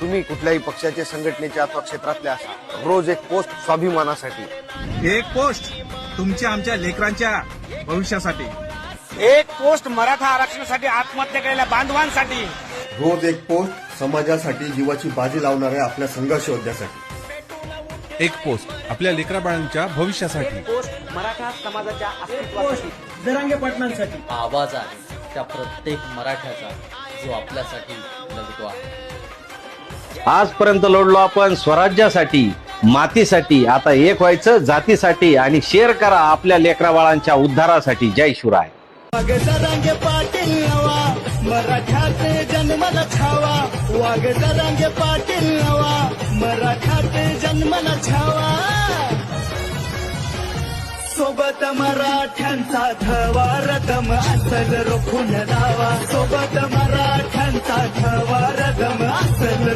तुम्ही कुठल्याही पक्षाचे संघटनेच्या अथवा क्षेत्रातले असा रोज एक पोस्ट स्वाभिमानासाठी, एक पोस्ट तुमच्या आमच्या लेकरांच्या भविष्यासाठी, एक पोस्ट मराठा आरक्षणासाठी आत्महत्या केलेल्या बांधवांसाठी, रोज एक पोस्ट समाजासाठी जीवाची बाजी लावणाऱ्या आपल्या संघर्ष योद्ध्यासाठी, एक पोस्ट आपल्या लेकराबाळांच्या भविष्यासाठी, पोस्ट मराठा समाजाच्या अस्तित्वासाठी, जरांगे पाटलांसाठी आवाज आहे त्या प्रत्येक मराठ्याचा जो आपल्यासाठी लढतो आहे. आजपर्यंत लढलो आपण स्वराज्यासाठी, मातीसाठी. आता एक व्हायचं जातीसाठी. आणि शेअर करा आपल्या लेकराबाळांच्या उद्धारासाठी. जय शिवराय. वाघ जरांगे पाटील नवा, मराठ्यात जन्माला छावा. वाघ जरांगे पाटील नवा, मराठ्यात जन्माला छावा. सोबत मराठ्यांचा धवा रदम असल रोखून लावा. सोबत मराठ्यांचा धवा रदम असल